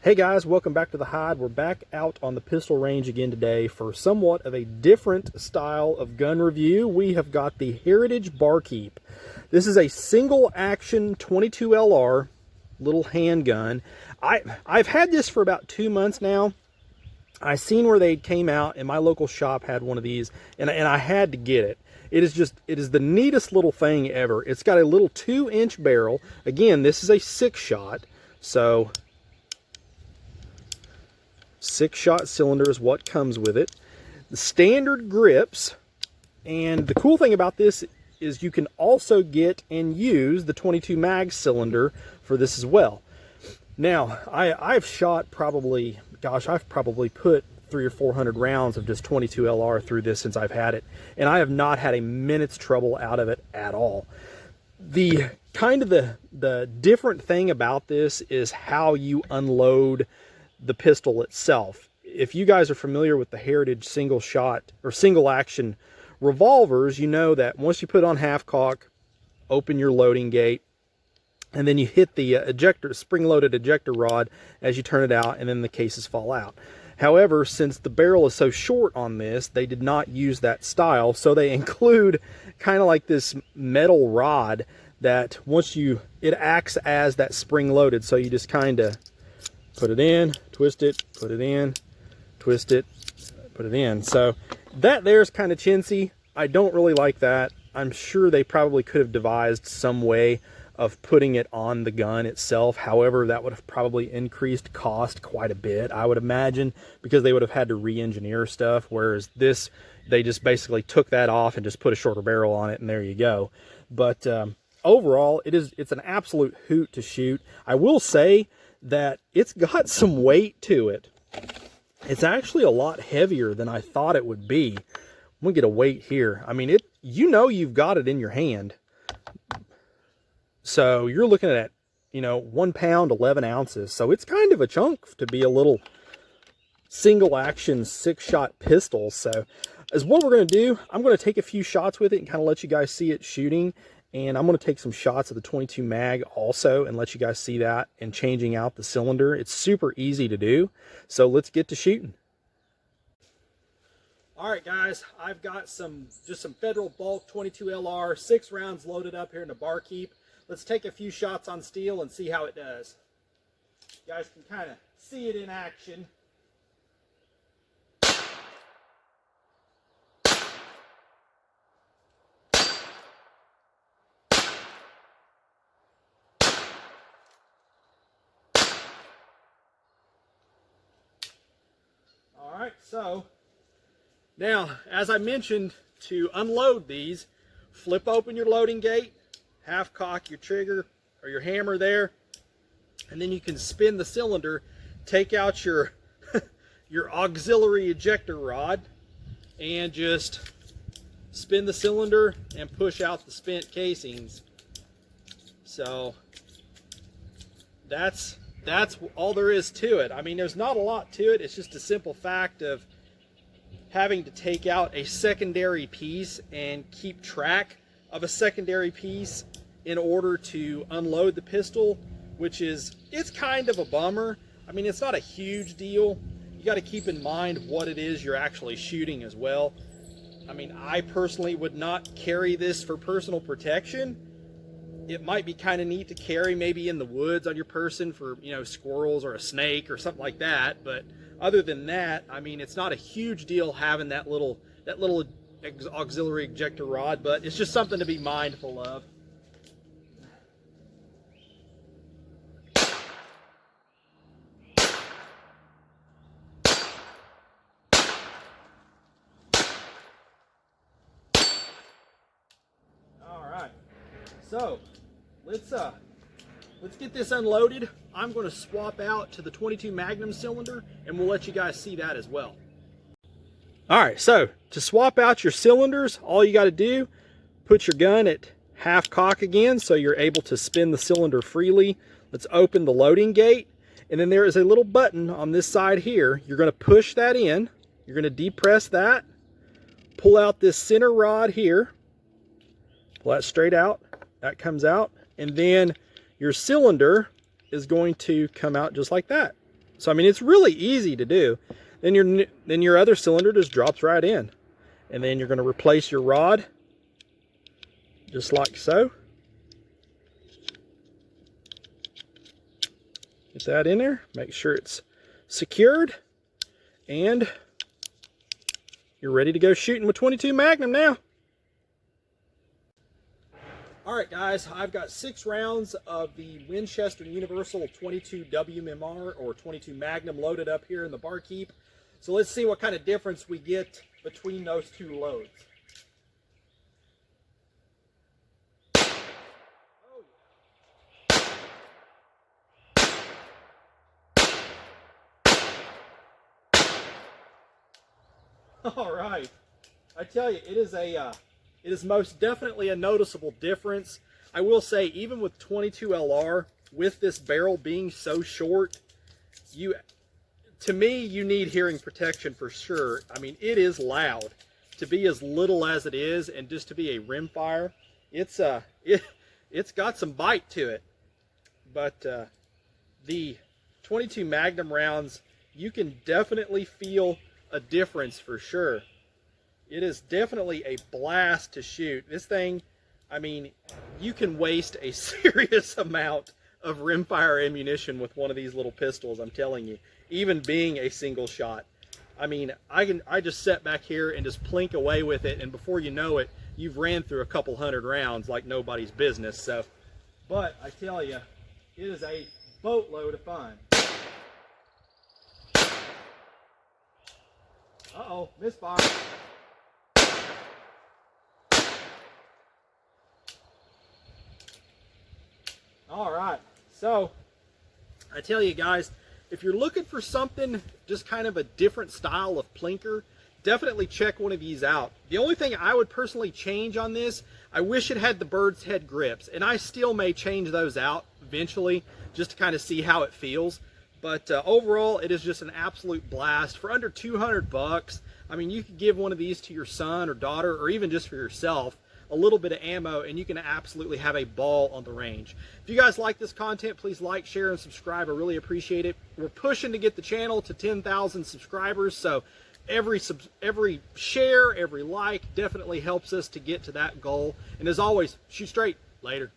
Hey guys, welcome back to the Hide. We're back out on the pistol range again today for somewhat of a different style of gun review. We have got the Heritage Barkeep. This is a single action 22 LR little handgun. I've had this for about 2 months now. I seen where they came out and my local shop had one of these and I had to get it. It is the neatest little thing ever. It's got a little 2-inch barrel. Again, this is a 6-shot, so 6-shot cylinder is what comes with it. The standard grips, and the cool thing about this is you can also get and use the 22 mag cylinder for this as well. Now, I've shot probably, gosh, I've probably put 300 or 400 rounds of just 22 LR through this since I've had it, and I have not had a minute's trouble out of it at all. The kind of the different thing about this is how you unload the pistol itself. If you guys are familiar with the Heritage single shot or single action revolvers, you know that once you put on half cock, open your loading gate, and then you hit the spring-loaded ejector rod as you turn it out, and then the cases fall out. However, since the barrel is so short on this, they did not use that style, so they include kind of like this metal rod that it acts as that spring-loaded, so you just kind of put it in, twist it, put it in, twist it, put it in. So that there's kind of chintzy. I don't really like that. I'm sure they probably could have devised some way of putting it on the gun itself. However, that would have probably increased cost quite a bit, I would imagine, because they would have had to re-engineer stuff, whereas this, they just basically took that off and just put a shorter barrel on it, and there you go. But overall, it's an absolute hoot to shoot. I will say that it's got some weight to it. It's actually a lot heavier than I thought it would be. I'm gonna get a weight here. I mean, you've got it in your hand. So you're looking at, 1 pound, 11 ounces. So it's kind of a chunk to be a little single action 6-shot pistol. So as what we're gonna do, I'm gonna take a few shots with it and kind of let you guys see it shooting. And I'm going to take some shots of the 22 mag also and let you guys see that and changing out the cylinder. It's super easy to do. So let's get to shooting. All right, guys, I've got just some Federal Bulk 22 LR, 6 rounds loaded up here in the Barkeep. Let's take a few shots on steel and see how it does. You guys can kind of see it in action. Alright, so now, as I mentioned, to unload these, flip open your loading gate, half cock your trigger or your hammer there, and then you can spin the cylinder, take out your your auxiliary ejector rod, and just spin the cylinder and push out the spent casings. So that's all there is to it. I mean, there's not a lot to it. It's just a simple fact of having to take out a secondary piece and keep track of a secondary piece in order to unload the pistol, it's kind of a bummer. I mean, it's not a huge deal. You got to keep in mind what it is you're actually shooting as well. I mean, I personally would not carry this for personal protection. It might be kind of neat to carry maybe in the woods on your person for, squirrels or a snake or something like that. But other than that, I mean, it's not a huge deal having that little auxiliary ejector rod, but it's just something to be mindful of. All right. So let's get this unloaded. I'm going to swap out to the 22 Magnum cylinder, and we'll let you guys see that as well. All right, so to swap out your cylinders, all you got to do, put your gun at half cock again so you're able to spin the cylinder freely. Let's open the loading gate, and then there is a little button on this side here. You're going to push that in. You're going to depress that, pull out this center rod here, pull that straight out. That comes out, and then your cylinder is going to come out just like that. So I mean, it's really easy to do. Then your other cylinder just drops right in. And then you're going to replace your rod just like so. Get that in there, make sure it's secured, and you're ready to go shooting with 22 Magnum now. All right, guys, I've got 6 rounds of the Winchester Universal 22 WMR or 22 Magnum loaded up here in the Barkeep. So let's see what kind of difference we get between those 2 loads. All right, I tell you, it is most definitely a noticeable difference. I will say, even with 22 LR, with this barrel being so short, to me, you need hearing protection for sure. I mean, it is loud to be as little as it is, and just to be a rimfire, it's got some bite to it. But the 22 Magnum rounds, you can definitely feel a difference for sure. It is definitely a blast to shoot. This thing, I mean, you can waste a serious amount of rimfire ammunition with one of these little pistols, I'm telling you, even being a single shot. I mean, I just sit back here and just plink away with it, and before you know it, you've ran through a couple hundred rounds like nobody's business. So, but I tell you, it is a boatload of fun. Uh-oh, misfire. All right, so I tell you guys, if you're looking for something, just kind of a different style of plinker, definitely check one of these out. The only thing I would personally change on this, I wish it had the bird's head grips, and I still may change those out eventually just to kind of see how it feels. But overall, it is just an absolute blast. For under 200 bucks, I mean, you could give one of these to your son or daughter, or even just for yourself, a little bit of ammo, and you can absolutely have a ball on the range. If you guys like this content, please like, share, and subscribe. I really appreciate it. We're pushing to get the channel to 10,000 subscribers, so every share, every like definitely helps us to get to that goal. And as always, shoot straight. Later.